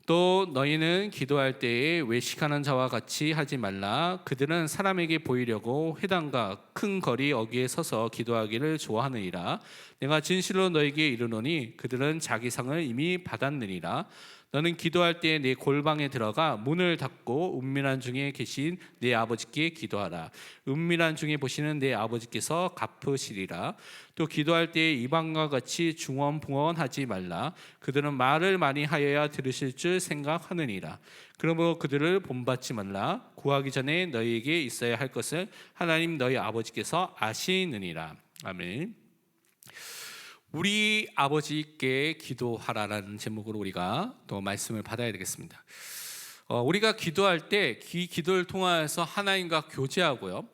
또 너희는 기도할 때에 외식하는 자와 같이 하지 말라. 그들은 사람에게 보이려고 회당과 큰 거리 어귀에 서서 기도하기를 좋아하느니라. 내가 진실로 너에게 이르노니 그들은 자기 상을 이미 받았느니라. 너는 기도할 때 내 골방에 들어가 문을 닫고 은밀한 중에 계신 내 아버지께 기도하라. 은밀한 중에 보시는 내 아버지께서 갚으시리라. 또 기도할 때 이방과 같이 중언부언하지 말라. 그들은 말을 많이 하여야 들으실 줄 생각하느니라. 그러므로 그들을 본받지 말라. 구하기 전에 너희에게 있어야 할 것을 하나님 너희 아버지께서 아시느니라. 아멘. 우리 아버지께 기도하라라는 제목으로 우리가 또 말씀을 받아야 되겠습니다. 우리가 기도할 때 기도를 통해서 하나님과 교제하고요,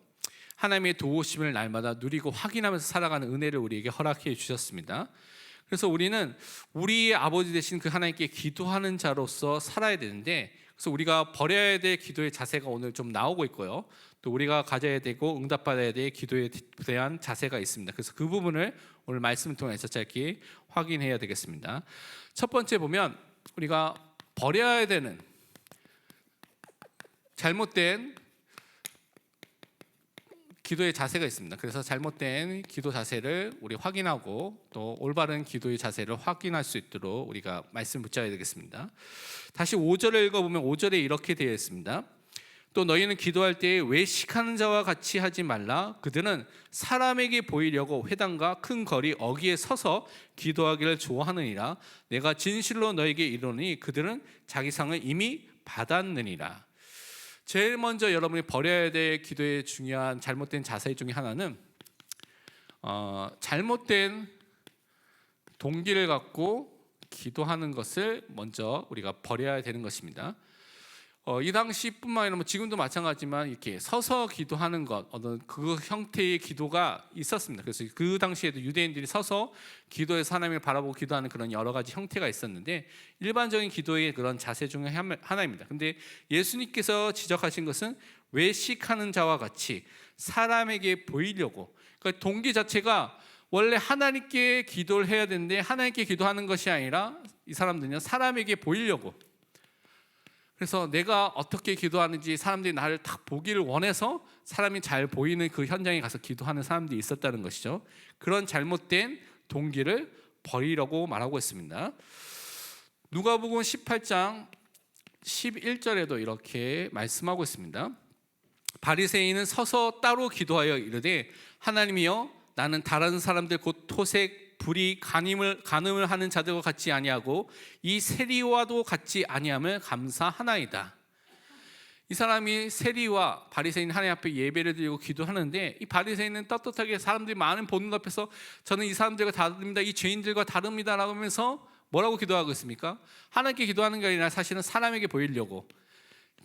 하나님의 도우심을 날마다 누리고 확인하면서 살아가는 은혜를 우리에게 허락해 주셨습니다. 그래서 우리는 우리의 아버지 되신 그 하나님께 기도하는 자로서 살아야 되는데, 그래서 우리가 버려야 될 기도의 자세가 오늘 좀 나오고 있고요, 또 우리가 가져야 되고 응답받아야 될 기도에 대한 자세가 있습니다. 그래서 그 부분을 오늘 말씀을 통해서 짧게 확인해야 되겠습니다. 첫 번째 보면 우리가 버려야 되는 잘못된 기도의 자세가 있습니다. 그래서 잘못된 기도 자세를 우리 확인하고 또 올바른 기도의 자세를 확인할 수 있도록 우리가 말씀 붙잡아야 되겠습니다. 다시 5절을 읽어보면 5절에 이렇게 되어 있습니다. 또 너희는 기도할 때에 외식하는 자와 같이 하지 말라. 그들은 사람에게 보이려고 회당과 큰 거리 어귀에 서서 기도하기를 좋아하느니라. 내가 진실로 너에게 이르노니 그들은 자기 상을 이미 받았느니라. 제일 먼저 여러분이 버려야 될 기도의 중요한 잘못된 자세 중에 하나는 잘못된 동기를 갖고 기도하는 것을 먼저 우리가 버려야 되는 것입니다. 이 당시뿐만 아니라 지금도 마찬가지지만 이렇게 서서 기도하는 것, 어떤 그 형태의 기도가 있었습니다. 그래서 그 당시에도 유대인들이 서서 기도해서 하나님을 바라보고 기도하는 그런 여러 가지 형태가 있었는데, 일반적인 기도의 그런 자세 중에 하나입니다. 근데 예수님께서 지적하신 것은 외식하는 자와 같이 사람에게 보이려고, 그러니까 동기 자체가 원래 하나님께 기도를 해야 되는데 하나님께 기도하는 것이 아니라 이 사람들은요, 사람에게 보이려고, 그래서 내가 어떻게 기도하는지 사람들이 나를 딱 보기를 원해서 사람이 잘 보이는 그 현장에 가서 기도하는 사람들이 있었다는 것이죠. 그런 잘못된 동기를 버리려고 말하고 있습니다. 누가복음 18장 11절에도 이렇게 말씀하고 있습니다. 바리새인은 서서 따로 기도하여 이르되 하나님이여, 나는 다른 사람들 곧 토색 불이 간음을 하는 자들과 같이 아니하고 이 세리와도 같이 아니함을 감사하나이다. 이 사람이 세리와 바리새인 하나님 앞에 예배를 드리고 기도하는데, 이 바리새인은 떳떳하게 사람들이 많은 보는 것 앞에서 저는 이 사람들과 다릅니다, 이 죄인들과 다릅니다 라고 하면서 뭐라고 기도하고 있습니까? 하나님께 기도하는 게 아니라 사실은 사람에게 보이려고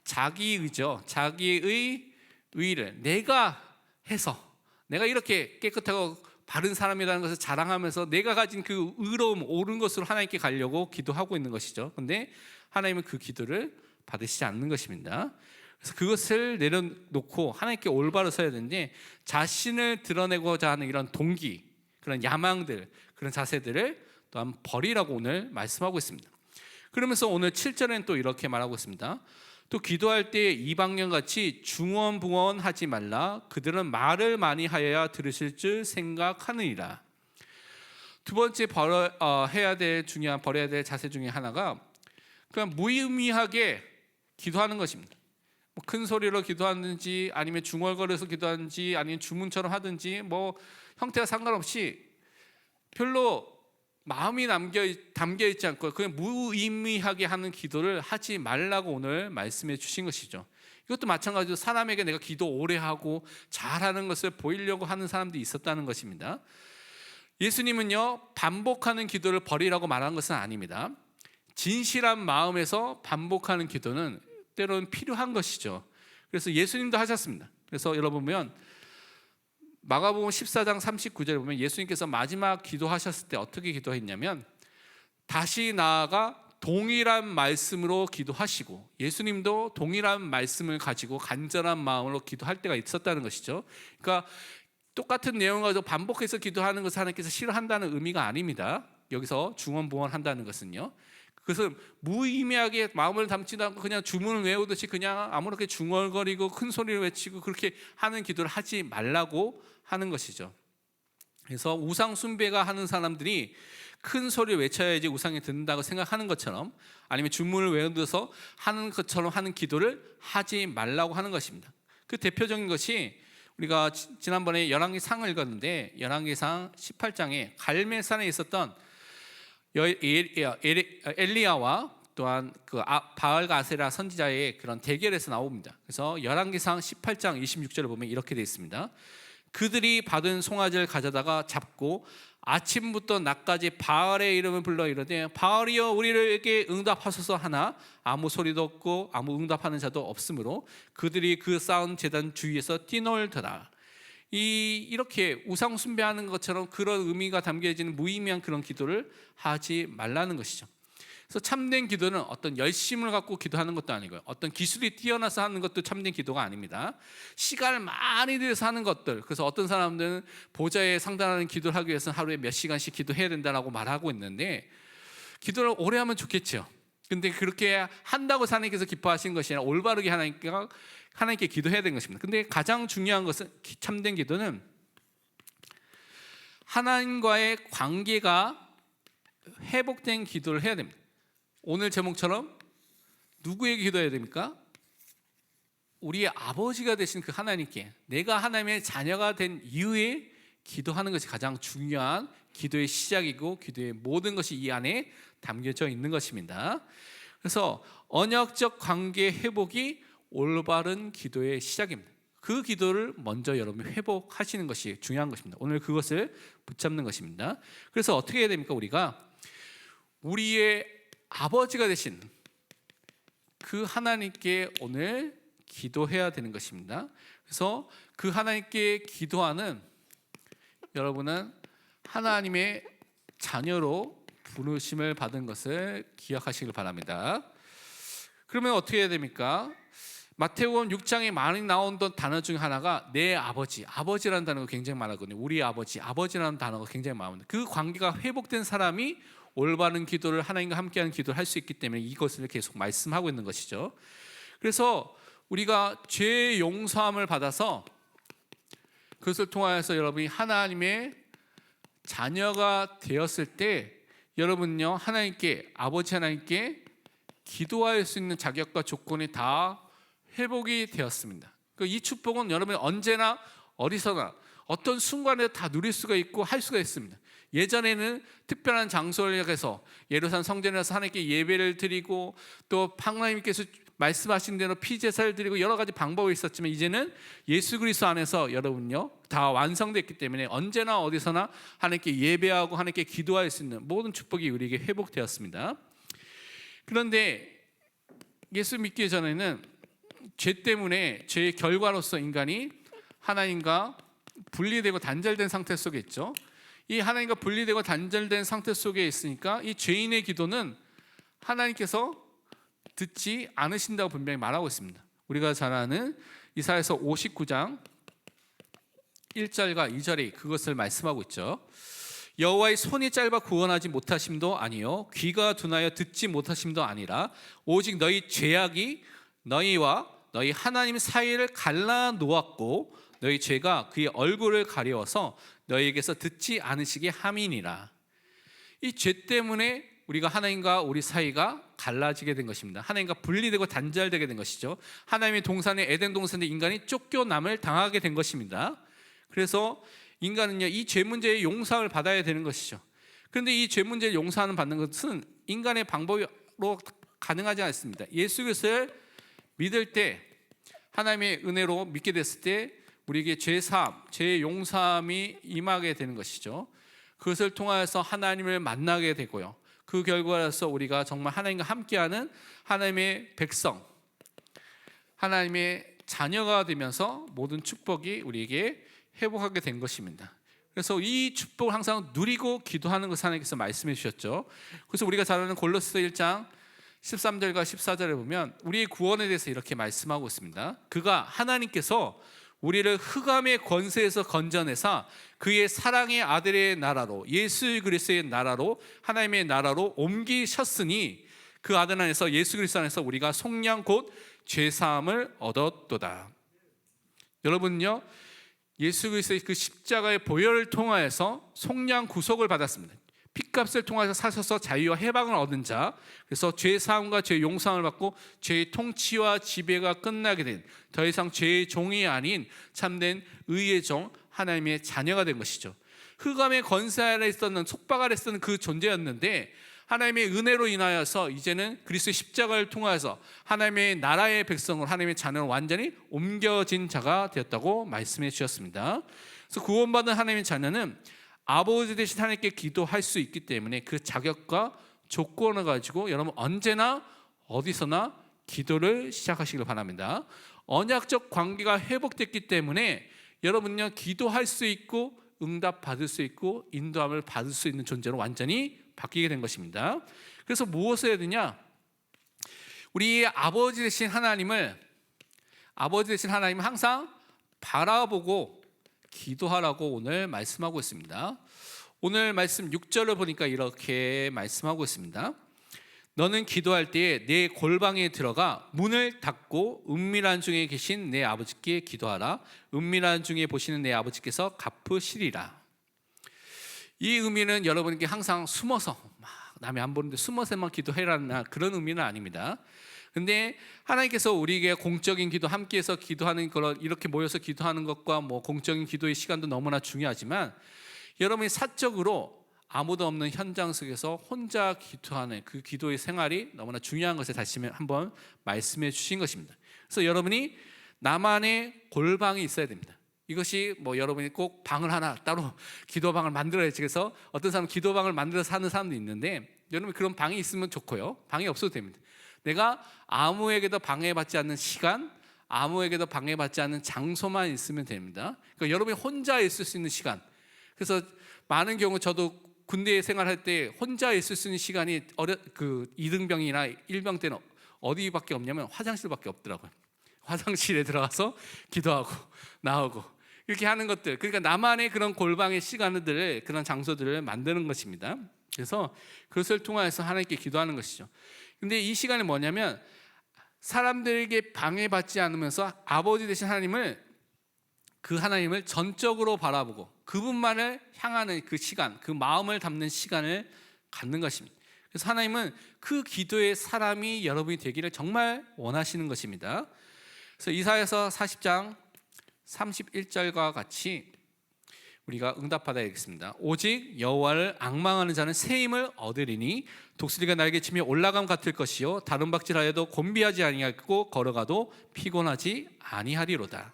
자기의죠, 자기의 의를 내가 해서 내가 이렇게 깨끗하고 바른 사람이라는 것을 자랑하면서 내가 가진 그 의로움, 옳은 것으로 하나님께 가려고 기도하고 있는 것이죠. 그런데 하나님은 그 기도를 받으시지 않는 것입니다. 그래서 그것을 내려놓고 하나님께 올바로 서야 되는데, 자신을 드러내고자 하는 이런 동기, 그런 야망들, 그런 자세들을 또한 버리라고 오늘 말씀하고 있습니다. 그러면서 오늘 7절에는 또 이렇게 말하고 있습니다. 또 기도할 때 이방인같이 중언부언하지 말라. 그들은 말을 많이 하여야 들으실 줄 생각하느니라. 두 번째 버려야 될 자세 중에 하나가 그냥 무의미하게 기도하는 것입니다. 큰 소리로 기도하든지 아니면 중얼거려서 기도하든지 아니면 주문처럼 하든지 형태가 상관없이 별로 마음이 담겨 있지 않고 그냥 무의미하게 하는 기도를 하지 말라고 오늘 말씀해 주신 것이죠. 이것도 마찬가지로 사람에게 내가 기도 오래 하고 잘하는 것을 보이려고 하는 사람들이 있었다는 것입니다. 예수님은요, 반복하는 기도를 버리라고 말한 것은 아닙니다. 진실한 마음에서 반복하는 기도는 때로는 필요한 것이죠. 그래서 예수님도 하셨습니다. 그래서 여러분 보면 마가복음 14장 39절에 보면 예수님께서 마지막 기도하셨을 때 어떻게 기도했냐면, 다시 나아가 동일한 말씀으로 기도하시고, 예수님도 동일한 말씀을 가지고 간절한 마음으로 기도할 때가 있었다는 것이죠. 그러니까 똑같은 내용을 가지고 반복해서 기도하는 것을 하나님께서 싫어한다는 의미가 아닙니다. 여기서 중언부언한다는 것은요, 그래서 무의미하게 마음을 담지도 않고 그냥 주문을 외우듯이 그냥 아무렇게 중얼거리고 큰 소리를 외치고 그렇게 하는 기도를 하지 말라고 하는 것이죠. 그래서 우상 숭배가 하는 사람들이 큰 소리를 외쳐야지 우상이 듣는다고 생각하는 것처럼, 아니면 주문을 외워서 하는 것처럼 하는 기도를 하지 말라고 하는 것입니다. 그 대표적인 것이 우리가 지난번에 열왕기상을 읽었는데, 열왕기상 18장에 갈멜산에 있었던 엘리야와 또한 그 바알과 아세라 선지자의 그런 대결에서 나옵니다. 그래서 열왕기상 18장 26절을 보면 이렇게 되어 있습니다. 그들이 받은 송아지를 가져다가 잡고 아침부터 낮까지 바알의 이름을 불러 이르되 바알이여 우리에게 응답하소서 하나 아무 소리도 없고 아무 응답하는 자도 없으므로 그들이 그 쌓은 제단 주위에서 뛰놀더라. 이렇게 우상 숭배하는 것처럼 그런 의미가 담겨지는 무의미한 그런 기도를 하지 말라는 것이죠. 그래서 참된 기도는 어떤 열심을 갖고 기도하는 것도 아니고요, 어떤 기술이 뛰어나서 하는 것도 참된 기도가 아닙니다. 시간을 많이 들여서 하는 것들, 그래서 어떤 사람들은 보좌에 상달하는 기도를 하기 위해서는 하루에 몇 시간씩 기도해야 된다고 말하고 있는데, 기도를 오래 하면 좋겠죠. 근데 그렇게 한다고 하나님께서 기뻐하시는 것이 아니라 올바르게 하나님께 기도해야 되는 것입니다. 근데 가장 중요한 것은, 참된 기도는 하나님과의 관계가 회복된 기도를 해야 됩니다. 오늘 제목처럼 누구에게 기도해야 됩니까? 우리의 아버지가 되신 그 하나님께, 내가 하나님의 자녀가 된 이후에 기도하는 것이 가장 중요한 기도의 시작이고 기도의 모든 것이 이 안에 담겨져 있는 것입니다. 그래서 언약적 관계 회복이 올바른 기도의 시작입니다. 그 기도를 먼저 여러분이 회복하시는 것이 중요한 것입니다. 오늘 그것을 붙잡는 것입니다. 그래서 어떻게 해야 됩니까? 우리의 아버지가 되신 그 하나님께 오늘 기도해야 되는 것입니다. 그래서 그 하나님께 기도하는 여러분은 하나님의 자녀로 부르심을 받은 것을 기억하시길 바랍니다. 그러면 어떻게 해야 됩니까? 마태복음 6장에 많이 나온던 단어 중 하나가 내 아버지, 아버지라는 단어가 굉장히 많았거든요. 우리 아버지, 아버지라는 단어가 굉장히 많은데, 그 관계가 회복된 사람이 올바른 기도를, 하나님과 함께하는 기도를 할 수 있기 때문에 이것을 계속 말씀하고 있는 것이죠. 그래서 우리가 죄의 용서함을 받아서 그것을 통하여서 여러분이 하나님의 자녀가 되었을 때 여러분요, 하나님께, 아버지 하나님께 기도할 수 있는 자격과 조건이 다 회복이 되었습니다. 이 축복은 여러분이 언제나 어디서나 어떤 순간에 다 누릴 수가 있고 할 수가 있습니다. 예전에는 특별한 장소를 향해서 예루살렘 성전에 가서 하나님께 예배를 드리고, 또 하나님께서 말씀하신 대로 피제사를 드리고 여러 가지 방법이 있었지만, 이제는 예수 그리스도 안에서 여러분요 다 완성됐기 때문에 언제나 어디서나 하나님께 예배하고 하나님께 기도할 수 있는 모든 축복이 우리에게 회복되었습니다. 그런데 예수 믿기 전에는 죄 때문에, 죄의 결과로서 인간이 하나님과 분리되고 단절된 상태 속에 있죠. 이 하나님과 분리되고 단절된 상태 속에 있으니까 이 죄인의 기도는 하나님께서 듣지 않으신다고 분명히 말하고 있습니다. 우리가 잘 아는 이사야서 59장 1절과 2절이 그것을 말씀하고 있죠. 여호와의 손이 짧아 구원하지 못하심도 아니요 귀가 둔하여 듣지 못하심도 아니라 오직 너희 죄악이 너희와 너희 하나님 사이를 갈라 놓았고 너희 죄가 그의 얼굴을 가려워서 너희에게서 듣지 않으시게 함이니라. 이 죄 때문에 우리가 하나님과 우리 사이가 갈라지게 된 것입니다. 하나님과 분리되고 단절되게 된 것이죠. 하나님의 동산에, 에덴 동산에 인간이 쫓겨남을 당하게 된 것입니다. 그래서 인간은요, 이 죄 문제의 용서를 받아야 되는 것이죠. 그런데 이 죄 문제를 용서하는 받는 것은 인간의 방법으로 가능하지 않습니다. 예수 그리스도를 믿을 때, 하나님의 은혜로 믿게 됐을 때 우리에게 죄사함, 죄의 용서함이 임하게 되는 것이죠. 그것을 통하여서 하나님을 만나게 되고요, 그 결과로서 우리가 정말 하나님과 함께하는 하나님의 백성, 하나님의 자녀가 되면서 모든 축복이 우리에게 회복하게 된 것입니다. 그래서 이 축복을 항상 누리고 기도하는 것을 하나님께서 말씀해 주셨죠. 그래서 우리가 잘 아는 골로새 1장 13절과 14절에 보면 우리의 구원에 대해서 이렇게 말씀하고 있습니다. 그가, 하나님께서 우리를 흑암의 권세에서 건져내사 그의 사랑의 아들의 나라로, 예수 그리스도의 나라로, 하나님의 나라로 옮기셨으니 그 아들 안에서 예수 그리스도 안에서 우리가 속량 곧 죄사함을 얻었도다. 여러분요, 예수 그리스도의 그 십자가의 보혈을 통하여서 속량 구속을 받았습니다. 핏값을 통해서 사셔서 자유와 해방을 얻은 자, 그래서 죄 사함과 죄 용서함을 받고 죄의 통치와 지배가 끝나게 된, 더 이상 죄의 종이 아닌 참된 의의 종, 하나님의 자녀가 된 것이죠. 흑암의 권세 아래 있었는, 속박 아래 있었는 그 존재였는데 하나님의 은혜로 인하여서 이제는 그리스도의 십자가를 통하여서 하나님의 나라의 백성으로, 하나님의 자녀로 완전히 옮겨진 자가 되었다고 말씀해 주셨습니다. 그래서 구원받은 하나님의 자녀는 아버지 되신 하나님께 기도할 수 있기 때문에 그 자격과 조건을 가지고 여러분 언제나 어디서나 기도를 시작하시길 바랍니다. 언약적 관계가 회복됐기 때문에 여러분요, 기도할 수 있고 응답 받을 수 있고 인도함을 받을 수 있는 존재로 완전히 바뀌게 된 것입니다. 그래서 무엇을 해야 되냐? 우리 아버지 되신 하나님을 항상 바라보고 기도하라고 오늘 말씀하고 있습니다. 오늘 말씀 6절을 보니까 이렇게 말씀하고 있습니다. 너는 기도할 때에 내 골방에 들어가 문을 닫고 은밀한 중에 계신 내 아버지께 기도하라. 은밀한 중에 보시는 내 아버지께서 갚으시리라. 이 의미는 여러분께 항상 숨어서 막 남이 안 보는데 숨어서만 기도해라는 그런 의미는 아닙니다. 근데 하나님께서 우리에게 공적인 기도, 함께해서 기도하는 걸, 이렇게 모여서 기도하는 것과 뭐 공적인 기도의 시간도 너무나 중요하지만 여러분이 사적으로 아무도 없는 현장 속에서 혼자 기도하는 그 기도의 생활이 너무나 중요한 것을 다시 한번 말씀해 주신 것입니다. 그래서 여러분이 나만의 골방이 있어야 됩니다. 이것이 뭐 여러분이 꼭 방을 하나 따로 기도방을 만들어야지. 그래서 어떤 사람은 기도방을 만들어서 사는 사람도 있는데 여러분 그런 방이 있으면 좋고요. 방이 없어도 됩니다. 내가 아무에게도 방해받지 않는 시간, 아무에게도 방해받지 않는 장소만 있으면 됩니다. 그러니까 여러분이 혼자 있을 수 있는 시간. 그래서 많은 경우 저도 군대 생활할 때 혼자 있을 수 있는 시간이 그 2등병이나 1병 때는 어디밖에 없냐면 화장실밖에 없더라고요. 화장실에 들어가서 기도하고 나오고 이렇게 하는 것들, 그러니까 나만의 그런 골방의 시간들을, 그런 장소들을 만드는 것입니다. 그래서 그것을 통해서 하나님께 기도하는 것이죠. 근데 이 시간이 뭐냐면 사람들에게 방해받지 않으면서 아버지 되신 하나님을, 그 하나님을 전적으로 바라보고 그분만을 향하는 그 시간, 그 마음을 담는 시간을 갖는 것입니다. 그래서 하나님은 그 기도의 사람이 여러분이 되기를 정말 원하시는 것입니다. 그래서 이사야서 40장 31절과 같이 우리가 응답받아야겠습니다. 오직 여호와를 앙망하는 자는 새 힘을 얻으리니 독수리가 날개 치며 올라감 같을 것이요 다른 박질하여도 곤비하지 아니하고 걸어가도 피곤하지 아니하리로다.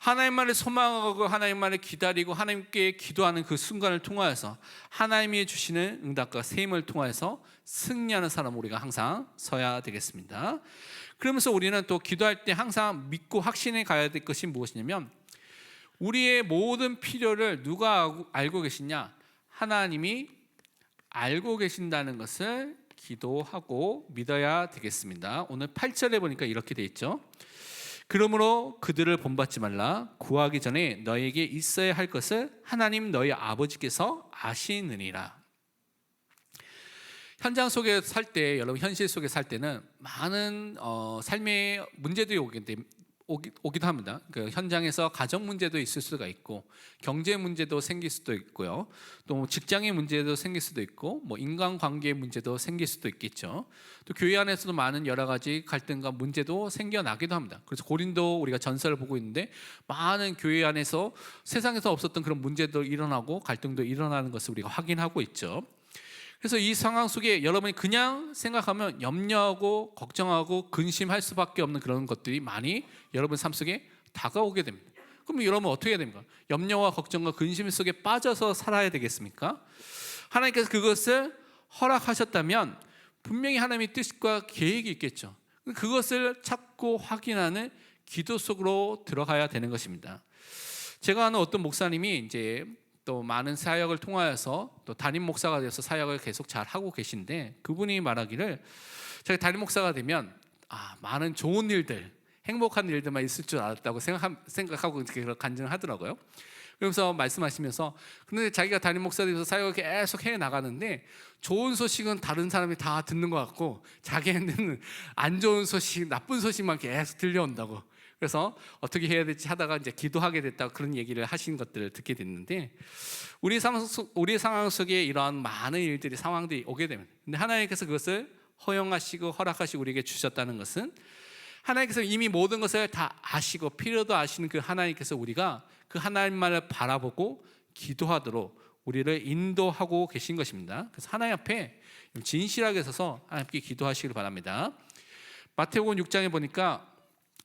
하나님만을 소망하고 하나님만을 기다리고 하나님께 기도하는 그 순간을 통하여서 하나님이 주시는 응답과 새 힘을 통하여서 승리하는 사람 우리가 항상 서야 되겠습니다. 그러면서 우리는 또 기도할 때 항상 믿고 확신해 가야 될 것이 무엇이냐면 우리의 모든 필요를 누가 알고 계시냐? 하나님이 알고 계신다는 것을 기도하고 믿어야 되겠습니다. 오늘 8절에 보니까 이렇게 돼 있죠. 그러므로 그들을 본받지 말라. 구하기 전에 너에게 있어야 할 것을 하나님 너희 아버지께서 아시느니라. 현장 속에 살 때, 여러분 현실 속에 살 때는 많은 삶의 문제들이 오기도 합니다. 그 현장에서 가정 문제도 있을 수가 있고, 경제 문제도 생길 수도 있고요. 또 직장의 문제도 생길 수도 있고, 뭐 인간관계의 문제도 생길 수도 있겠죠. 또 교회 안에서도 많은 여러 가지 갈등과 문제도 생겨나기도 합니다. 그래서 고린도 우리가 전서를 보고 있는데 많은 교회 안에서 세상에서 없었던 그런 문제도 일어나고 갈등도 일어나는 것을 우리가 확인하고 있죠. 그래서 이 상황 속에 여러분이 그냥 생각하면 염려하고 걱정하고 근심할 수밖에 없는 그런 것들이 많이 여러분 삶 속에 다가오게 됩니다. 그럼 여러분 어떻게 해야 됩니까? 염려와 걱정과 근심 속에 빠져서 살아야 되겠습니까? 하나님께서 그것을 허락하셨다면 분명히 하나님의 뜻과 계획이 있겠죠. 그것을 찾고 확인하는 기도 속으로 들어가야 되는 것입니다. 제가 아는 어떤 목사님이 이제 또 많은 사역을 통하여서 또 담임 목사가 되어서 사역을 계속 잘 하고 계신데 그분이 말하기를 제가 담임 목사가 되면 많은 좋은 일들, 행복한 일들만 있을 줄 알았다고 생각하고 그렇게 간증을 하더라고요. 그러면서 말씀하시면서 근데 자기가 담임 목사로서 사역을 계속 해 나가는데 좋은 소식은 다른 사람이 다 듣는 것 같고 자기한테는 안 좋은 소식, 나쁜 소식만 계속 들려온다고. 그래서 어떻게 해야 될지 하다가 이제 기도하게 됐다고 그런 얘기를 하신 것들을 듣게 됐는데 우리 상황 속에 이러한 많은 일들이 상황들이 오게 되면 근데 하나님께서 그것을 허용하시고 허락하시고 우리에게 주셨다는 것은 하나님께서 이미 모든 것을 다 아시고 필요도 아시는 그 하나님께서 우리가 그 하나님만을 바라보고 기도하도록 우리를 인도하고 계신 것입니다. 그래서 하나님 앞에 진실하게 서서 하나님께 기도하시길 바랍니다. 마태복음 6장에 보니까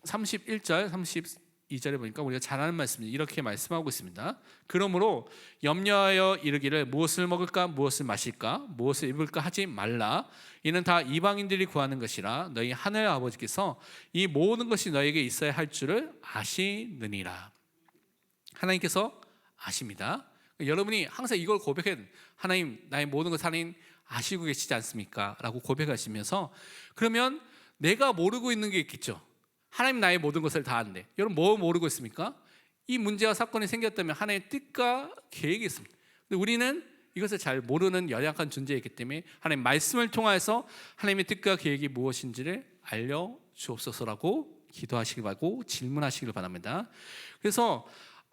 31절, 32절에 보니까 우리가 잘 아는 말씀이 이렇게 말씀하고 있습니다. 그러므로 염려하여 이르기를 무엇을 먹을까 무엇을 마실까 무엇을 입을까 하지 말라. 이는 다 이방인들이 구하는 것이라 너희 하늘 아버지께서 이 모든 것이 너에게 있어야 할 줄을 아시느니라. 하나님께서 아십니다. 여러분이 항상 이걸 고백해야 돼요. 하나님 나의 모든 것을 하나님 아시고 계시지 않습니까? 라고 고백하시면서 그러면 내가 모르고 있는 게 있겠죠. 하나님 나의 모든 것을 다 아는데 여러분 뭐 모르고 있습니까? 이 문제와 사건이 생겼다면 하나님의 뜻과 계획이 있습니다. 근데 우리는 이것을 잘 모르는 연약한 존재이기 때문에 하나님 말씀을 통해서 하나님의 뜻과 계획이 무엇인지를 알려주옵소서라고 기도하시길 바라고 질문하시길 바랍니다. 그래서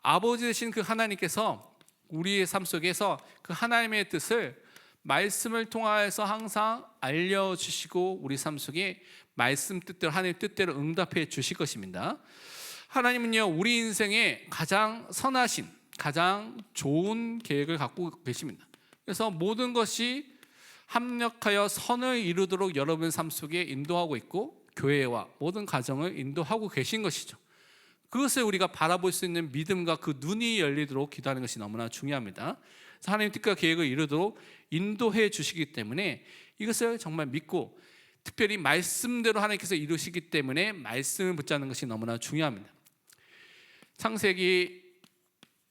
아버지 되신 그 하나님께서 우리의 삶 속에서 그 하나님의 뜻을 말씀을 통하여서 항상 알려주시고 우리 삶 속에 말씀 뜻대로 하나님의 뜻대로 응답해 주실 것입니다. 하나님은요 우리 인생에 가장 선하신 가장 좋은 계획을 갖고 계십니다. 그래서 모든 것이 합력하여 선을 이루도록 여러분 삶 속에 인도하고 있고 교회와 모든 가정을 인도하고 계신 것이죠. 그것을 우리가 바라볼 수 있는 믿음과 그 눈이 열리도록 기도하는 것이 너무나 중요합니다. 그래서 하나님 뜻과 계획을 이루도록 인도해 주시기 때문에 이것을 정말 믿고 특별히 말씀대로 하나님께서 이루시기 때문에 말씀을 붙잡는 것이 너무나 중요합니다. 창세기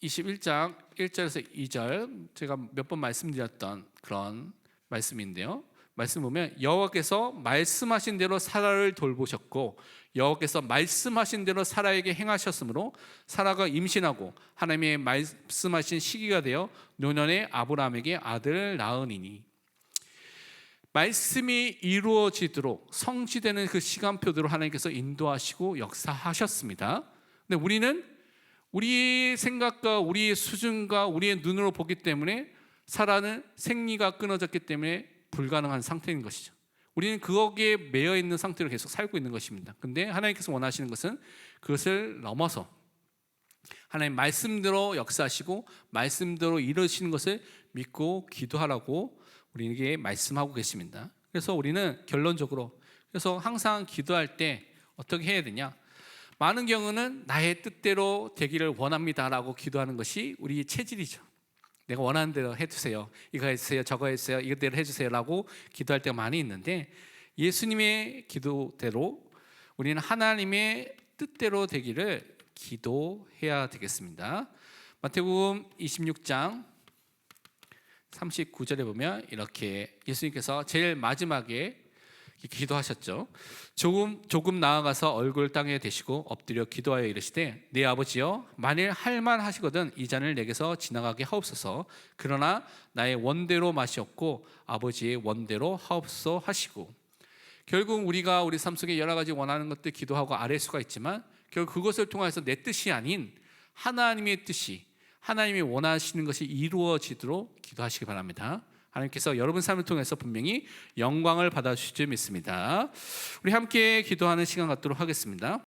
21장 1절에서 2절 제가 몇 번 말씀드렸던 그런 말씀인데요. 말씀 보면 여호와께서 말씀하신 대로 사라를 돌보셨고 여호와께서 말씀하신 대로 사라에게 행하셨으므로 사라가 임신하고 하나님의 말씀하신 시기가 되어 노년에 아브라함에게 아들을 낳으니니 말씀이 이루어지도록 성취되는 그 시간표대로 하나님께서 인도하시고 역사하셨습니다. 근데 우리는 우리의 생각과 우리의 수준과 우리의 눈으로 보기 때문에 사라는 생리가 끊어졌기 때문에 불가능한 상태인 것이죠. 우리는 거기에 매여 있는 상태로 계속 살고 있는 것입니다. 근데 하나님께서 원하시는 것은 그것을 넘어서 하나님 말씀대로 역사하시고 말씀대로 이루시는 것을 믿고 기도하라고 우리에게 말씀하고 계십니다. 그래서 우리는 결론적으로 그래서 항상 기도할 때 어떻게 해야 되냐? 많은 경우는 나의 뜻대로 되기를 원합니다라고 기도하는 것이 우리 체질이죠. 내가 원하는 대로 해주세요. 이거 해주세요. 저거 해주세요. 이것대로 해주세요라고 기도할 때가 많이 있는데 예수님의 기도대로 우리는 하나님의 뜻대로 되기를 기도해야 되겠습니다. 마태복음 26장 39절에 보면 이렇게 예수님께서 제일 마지막에 기도하셨죠. 조금 나아가서 얼굴 땅에 대시고 엎드려 기도하여 이르시되 내 아버지여 만일 할만하시거든 이 잔을 내게서 지나가게 하옵소서. 그러나 나의 원대로 마시옵고 아버지의 원대로 하옵소서 하시고 결국 우리가 우리 삶 속에 여러 가지 원하는 것들 기도하고 아뢰 수가 있지만 결국 그것을 통해서 내 뜻이 아닌 하나님의 뜻이 하나님이 원하시는 것이 이루어지도록 기도하시기 바랍니다. 하나님께서 여러분 삶을 통해서 분명히 영광을 받아주실 줄 믿습니다. 우리 함께 기도하는 시간 갖도록 하겠습니다.